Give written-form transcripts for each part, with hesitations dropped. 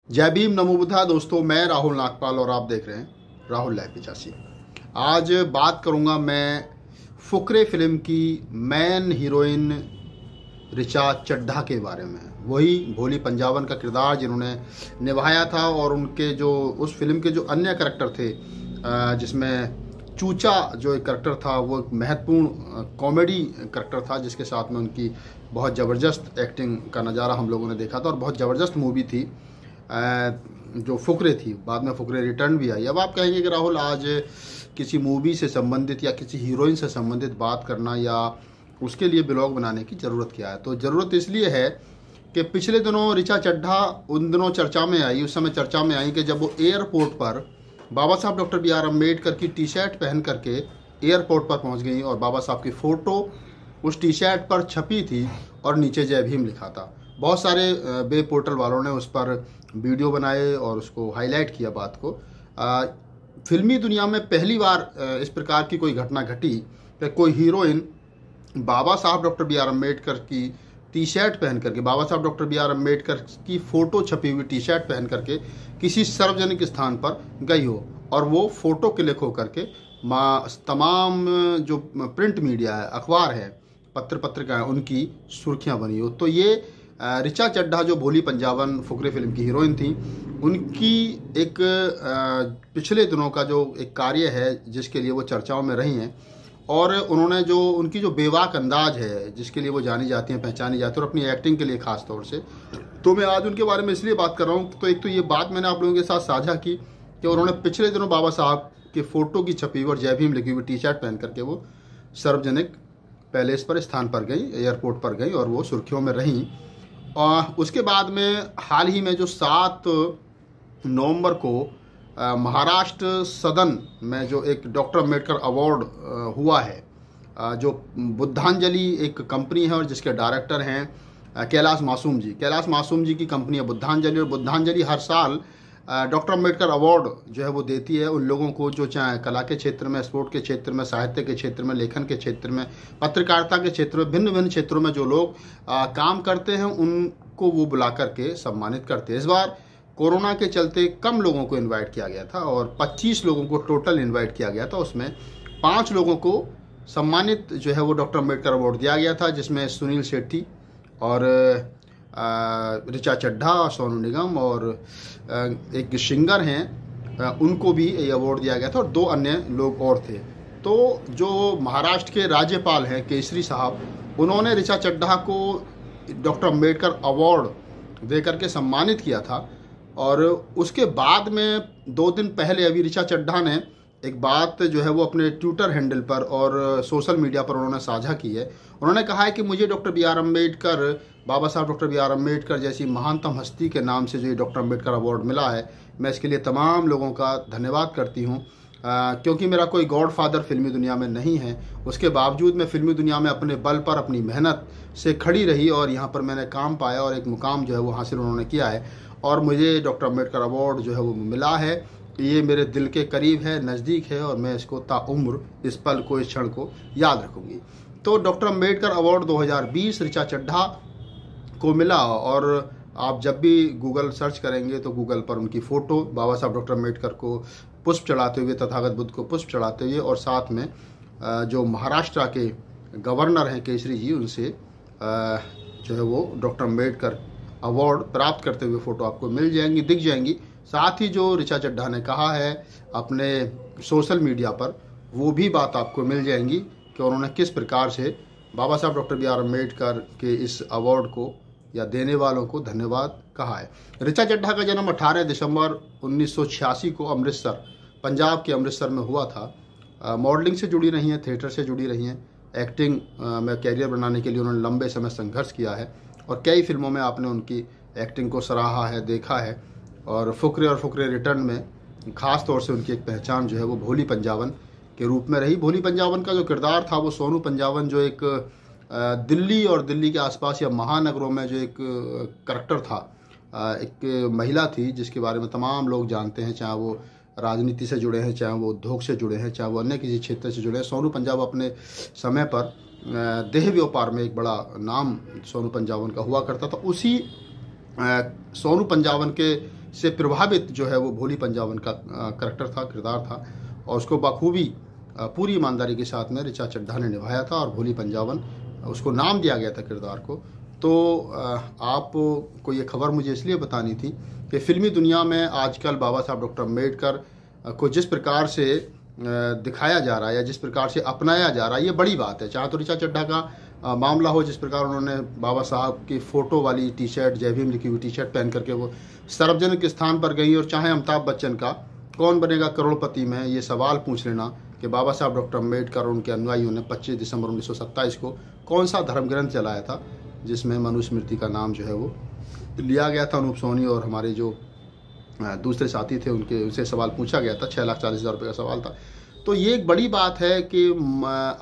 जय भीम नमो बुद्धा। दोस्तों, मैं राहुल नागपाल और आप देख रहे हैं राहुल लाइव 85। आज बात करूंगा मैं फुकरे फिल्म की मेन हीरोइन ऋचा चड्ढा के बारे में। वही भोली पंजाबन का किरदार जिन्होंने निभाया था और उनके जो उस फिल्म के जो अन्य करैक्टर थे, जिसमें चूचा जो एक करैक्टर था वो एक महत्वपूर्ण कॉमेडी करैक्टर था, जिसके साथ में उनकी बहुत ज़बरदस्त एक्टिंग का नज़ारा हम लोगों ने देखा था और बहुत ज़बरदस्त मूवी थी जो फुकरे थी। बाद में फुकरे रिटर्न भी आई। अब आप कहेंगे कि राहुल, आज किसी मूवी से संबंधित या किसी हीरोइन से संबंधित बात करना या उसके लिए ब्लॉग बनाने की ज़रूरत क्या है? तो ज़रूरत इसलिए है कि पिछले दिनों ऋचा चड्ढा उन दिनों चर्चा में आई, उस समय चर्चा में आई कि जब वो एयरपोर्ट पर बाबा साहब डॉक्टर बी आर अम्बेडकर की टी शर्ट पहन करके एयरपोर्ट पर पहुंच गई और बाबा साहब की फ़ोटो उस टी शर्ट पर छपी थी और नीचे जय भीम लिखा था। बहुत सारे वेब पोर्टल वालों ने उस पर वीडियो बनाए और उसको हाईलाइट किया बात को। फिल्मी दुनिया में पहली बार इस प्रकार की कोई घटना घटी कि कोई हीरोइन बाबा साहब डॉक्टर बी आर अम्बेडकर की टी शर्ट पहन करके, बाबा साहब डॉक्टर बी आर अम्बेडकर की फ़ोटो छपी हुई टी शर्ट पहन करके किसी सार्वजनिक स्थान पर गई हो और वो फ़ोटो क्लिक हो करके तमाम जो प्रिंट मीडिया है, अखबार है, पत्र पत्रिका है, उनकी सुर्खियां बनी हो। तो ये ऋचा चड्ढा जो भोली पंजाबन फुकरे फिल्म की हीरोइन थी, उनकी एक पिछले दिनों का जो एक कार्य है जिसके लिए वो चर्चाओं में रही हैं और उन्होंने जो उनकी जो बेबाक अंदाज है जिसके लिए वो जानी जाती हैं, पहचानी जाती है, और अपनी एक्टिंग के लिए खास तौर से, तो मैं आज उनके बारे में इसलिए बात कर रहा हूँ। तो एक तो ये बात मैंने आप लोगों के साथ साझा की कि उन्होंने पिछले दिनों बाबा साहब के फ़ोटो की छपी हुई और जय भीम लिखी हुई टी शर्ट पहन करके वो सार्वजनिक पैलेस पर स्थान पर गई, एयरपोर्ट पर गई और वो सुर्खियों में रहीं। और उसके बाद में हाल ही में जो 7 नवंबर को महाराष्ट्र सदन में जो एक डॉक्टर अम्बेडकर अवार्ड हुआ है, जो बुद्धांजलि एक कंपनी है और जिसके डायरेक्टर हैं कैलाश मासूम जी। कैलाश मासूम जी की कंपनी है बुद्धांजलि, और बुद्धांजलि हर साल डॉक्टर अम्बेडकर अवार्ड जो है वो देती है उन लोगों को जो चाहे कला के क्षेत्र में, स्पोर्ट के क्षेत्र में, साहित्य के क्षेत्र में, लेखन के क्षेत्र में, पत्रकारिता के क्षेत्र में, भिन्न भिन्न क्षेत्रों में जो लोग काम करते हैं उनको वो बुला करके सम्मानित करते हैं। इस बार कोरोना के चलते कम लोगों को इनवाइट किया गया था और 25 लोगों को टोटल इनवाइट किया गया था। उसमें 5 लोगों को सम्मानित जो है वो डॉक्टर अम्बेडकर अवार्ड दिया गया था, जिसमें सुनील शेट्टी और ऋचा चड्ढा, सोनू निगम और एक सिंगर हैं उनको भी ये अवार्ड दिया गया था और 2 अन्य लोग और थे। तो जो महाराष्ट्र के राज्यपाल हैं केसरी साहब, उन्होंने ऋचा चड्ढा को डॉक्टर अम्बेडकर अवार्ड दे करके सम्मानित किया था। और उसके बाद में 2 दिन पहले अभी ऋचा चड्ढा ने एक बात जो है वो अपने ट्विटर हैंडल पर और सोशल मीडिया पर उन्होंने साझा की है। उन्होंने कहा है कि मुझे डॉक्टर बी आर अम्बेडकर, बाबा साहब डॉक्टर बी आर अम्बेडकर जैसी महानतम हस्ती के नाम से जो ये डॉक्टर अम्बेडकर अवार्ड मिला है, मैं इसके लिए तमाम लोगों का धन्यवाद करती हूँ। क्योंकि मेरा कोई गॉड फादर फिल्मी दुनिया में नहीं है, उसके बावजूद मैं फिल्मी दुनिया में अपने बल पर अपनी मेहनत से खड़ी रही और यहाँ पर मैंने काम पाया और एक मुकाम जो है वो हासिल उन्होंने किया है और मुझे डॉक्टर अम्बेडकर अवार्ड जो है वो मिला है। ये मेरे दिल के करीब है, नज़दीक है और मैं इसको ताउम्र इस पल को, इस क्षण को याद रखूँगी। तो डॉक्टर अम्बेडकर अवार्ड 2020 ऋचा चड्ढा को मिला और आप जब भी गूगल सर्च करेंगे तो गूगल पर उनकी फ़ोटो, बाबा साहब डॉक्टर अम्बेडकर को पुष्प चढ़ाते हुए, तथागत बुद्ध को पुष्प चढ़ाते हुए, और साथ में जो महाराष्ट्र के गवर्नर हैं केसरी जी, उनसे जो है वो डॉक्टर अम्बेडकर अवार्ड प्राप्त करते हुए फ़ोटो आपको मिल जाएंगी, दिख जाएंगी। साथ ही जो ऋचा चड्ढा ने कहा है अपने सोशल मीडिया पर, वो भी बात आपको मिल जाएंगी कि उन्होंने किस प्रकार से बाबा साहब डॉक्टर बी आर अम्बेडकर के इस अवार्ड को या देने वालों को धन्यवाद कहा है। ऋचा चड्ढा का जन्म 18 दिसंबर 1986 को अमृतसर, पंजाब के अमृतसर में हुआ था। मॉडलिंग से जुड़ी रही हैं, थिएटर से जुड़ी रही हैं, एक्टिंग में कैरियर बनाने के लिए उन्होंने लंबे समय संघर्ष किया है और कई फिल्मों में आपने उनकी एक्टिंग को सराहा है, देखा है। और फुकरे रिटर्न में ख़ास तौर से उनकी एक पहचान जो है वो भोली पंजाबन के रूप में रही। भोली पंजाबन का जो किरदार था वो सोनू पंजाबन, जो एक दिल्ली और दिल्ली के आसपास या महानगरों में जो एक करैक्टर था, एक महिला थी जिसके बारे में तमाम लोग जानते हैं, चाहे वो राजनीति से जुड़े हैं, चाहे वो उद्योग से जुड़े हैं, चाहे वो अन्य किसी क्षेत्र से जुड़े हैं। सोनू पंजाब अपने समय पर देह व्यापार में एक बड़ा नाम सोनू पंजाबन का हुआ करता था। उसी सोनू पंजाबन के से प्रभावित जो है वो भोली पंजाबन का करैक्टर था, किरदार था, और उसको बखूबी पूरी ईमानदारी के साथ में ऋचा चड्ढा ने निभाया था और भोली पंजाबन उसको नाम दिया गया था किरदार को। तो आपको ये खबर मुझे इसलिए बतानी थी कि फिल्मी दुनिया में आजकल बाबा साहब डॉक्टर अम्बेडकर को जिस प्रकार से दिखाया जा रहा है या जिस प्रकार से अपनाया जा रहा है, ये बड़ी बात है। चाहे तो ऋचा चड्ढा का मामला हो, जिस प्रकार उन्होंने बाबा साहब की फ़ोटो वाली टी शर्ट, जय भीम लिखी हुई टी शर्ट पहन करके वो सार्वजनिक स्थान पर गई, और चाहे अमिताभ बच्चन का कौन बनेगा करोड़पति में ये सवाल पूछ लेना कि बाबा साहब डॉक्टर अम्बेडकर और उनके अनुयायियों ने 25 दिसंबर 1927 को कौन सा धर्म ग्रंथ चलाया था जिसमें मनुस्मृति का नाम जो है वो लिया गया था। अनूप सोनी और हमारे जो दूसरे साथी थे उनसे सवाल पूछा गया था, 6,40,000 रुपये का सवाल था। तो ये एक बड़ी बात है कि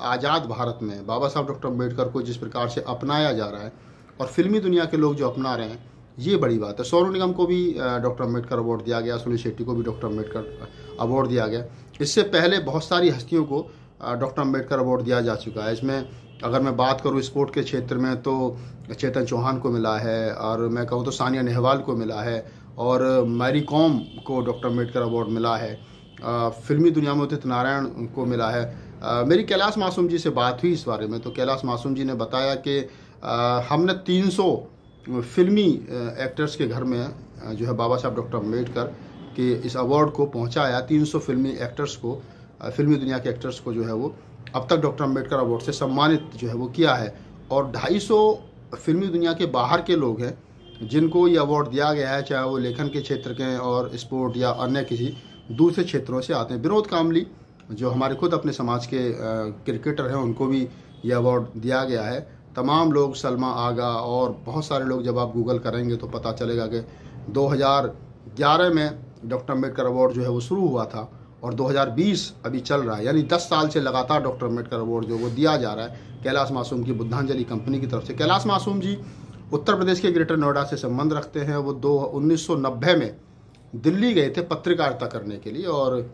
आज़ाद भारत में बाबा साहब डॉक्टर अम्बेडकर को जिस प्रकार से अपनाया जा रहा है और फिल्मी दुनिया के लोग जो अपना रहे हैं, ये बड़ी बात है। सोनू निगम को भी डॉक्टर अम्बेडकर अवार्ड दिया गया, सुनील शेट्टी को भी डॉक्टर अम्बेडकर अवार्ड दिया गया। इससे पहले बहुत सारी हस्तियों को डॉक्टर अम्बेडकर अवार्ड दिया जा चुका है। इसमें अगर मैं बात करूँ स्पोर्ट के क्षेत्र में तो चेतन चौहान को मिला है, और मैं कहूँ तो सानिया नेहवाल को मिला है, और मैरी कॉम को डॉक्टर अम्बेडकर अवार्ड मिला है। फिल्मी दुनिया में उदित नारायण को मिला है। मेरी कैलाश मासूम जी से बात हुई इस बारे में, तो कैलाश मासूम जी ने बताया कि हमने 300 फिल्मी एक्टर्स के घर में जो है बाबा साहब डॉक्टर अम्बेडकर के इस अवार्ड को पहुंचाया। 300 फिल्मी एक्टर्स को, फिल्मी दुनिया के एक्टर्स को जो है वो अब तक डॉक्टर अम्बेडकर अवार्ड से सम्मानित जो है वो किया है, और 250 फिल्मी दुनिया के बाहर के लोग हैं जिनको ये अवार्ड दिया गया है, चाहे वो लेखन के क्षेत्र के और स्पोर्ट या अन्य किसी दूसरे क्षेत्रों से आते हैं। विनोद कामली जो हमारे खुद अपने समाज के क्रिकेटर हैं, उनको भी ये अवार्ड दिया गया है। तमाम लोग, सलमा आगा और बहुत सारे लोग, जब आप गूगल करेंगे तो पता चलेगा कि 2011 में डॉक्टर अम्बेडकर अवार्ड जो है वो शुरू हुआ था और 2020 अभी चल रहा है, यानी 10 साल से लगातार डॉक्टर अम्बेडकर अवार्ड जो वो दिया जा रहा है कैलाश मासूम की बुद्धांजलि कंपनी की तरफ से। कैलाश मासूम जी उत्तर प्रदेश के ग्रेटर नोएडा से संबंध रखते हैं। वो 1990 में दिल्ली गए थे पत्रकारिता करने के लिए, और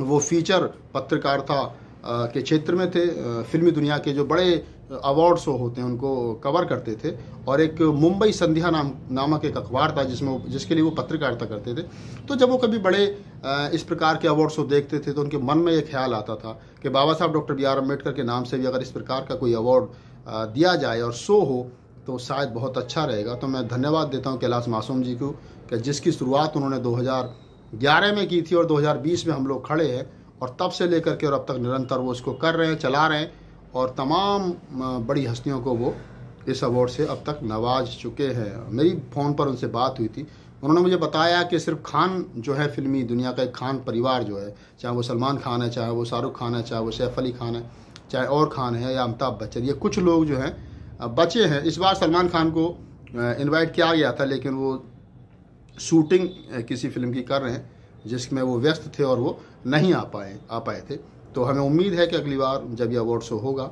वो फीचर पत्रकारिता के क्षेत्र में थे। फिल्मी दुनिया के जो बड़े अवार्ड शो होते हैं उनको कवर करते थे, और एक मुंबई संध्या नामक एक अखबार था जिसके लिए वो पत्रकारिता करते थे। तो जब वो कभी बड़े इस प्रकार के अवार्ड शो देखते थे तो उनके मन में ये ख्याल आता था कि बाबा साहब डॉक्टर बी आर अम्बेडकर के नाम से भी अगर इस प्रकार का कोई अवार्ड दिया जाए और शो हो तो शायद बहुत अच्छा रहेगा। तो मैं धन्यवाद देता हूँ कैलाश मासूम जी को कि जिसकी शुरुआत उन्होंने 2011 में की थी और 2020 में हम लोग खड़े हैं, और तब से लेकर के और अब तक निरंतर वो इसको कर रहे हैं, चला रहे हैं, और तमाम बड़ी हस्तियों को वो इस अवार्ड से अब तक नवाज चुके हैं। मेरी फ़ोन पर उनसे बात हुई थी, उन्होंने मुझे बताया कि सिर्फ खान जो है, फिल्मी दुनिया का एक खान परिवार जो है, चाहे वो सलमान खान है, चाहे वो शाहरुख खान है, चाहे वो सैफ अली खान है, चाहे और खान है, या अमिताभ बच्चन, ये कुछ लोग जो हैं बचे हैं। इस बार सलमान खान को इनवाइट किया गया था, लेकिन वो शूटिंग किसी फिल्म की कर रहे हैं जिसमें वो व्यस्त थे और वो नहीं आ पाए थे। तो हमें उम्मीद है कि अगली बार जब ये अवार्ड शो होगा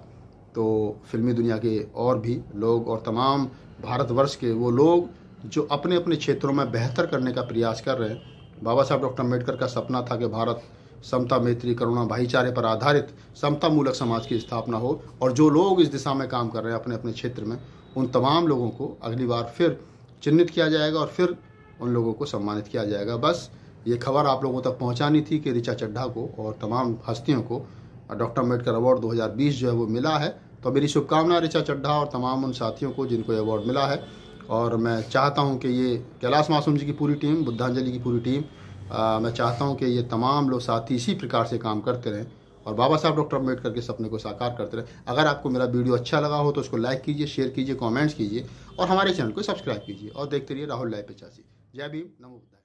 तो फिल्मी दुनिया के और भी लोग और तमाम भारतवर्ष के वो लोग जो अपने अपने क्षेत्रों में बेहतर करने का प्रयास कर रहे हैं। बाबा साहब डॉक्टर अम्बेडकर का सपना था कि भारत समता, मैत्री, करुणा, भाईचारे पर आधारित समता मूलक समाज की स्थापना हो, और जो लोग इस दिशा में काम कर रहे हैं अपने अपने क्षेत्र में, उन तमाम लोगों को अगली बार फिर चिन्हित किया जाएगा और फिर उन लोगों को सम्मानित किया जाएगा। बस ये खबर आप लोगों तक पहुंचानी थी कि ऋचा चड्ढा को और तमाम हस्तियों को डॉक्टर अम्बेडकर अवार्ड 2020 जो है वो मिला है। तो मेरी शुभकामना ऋचा चड्ढा और तमाम उन साथियों को जिनको ये अवार्ड मिला है, और मैं चाहता हूं कि ये कैलाश मासूम जी की पूरी टीम, बुद्धांजलि की पूरी टीम, मैं चाहता हूं कि ये तमाम लोग साथी इसी प्रकार से काम करते रहें और बाबा साहब डॉक्टर अम्बेडकर के सपने को साकार करते रहें। अगर आपको मेरा वीडियो अच्छा लगा हो तो उसको लाइक कीजिए, शेयर कीजिए, कमेंट्स कीजिए और हमारे चैनल को सब्सक्राइब कीजिए, और देखते रहिए राहुल लाइव 85। जय भीम, नमो बुद्धाय।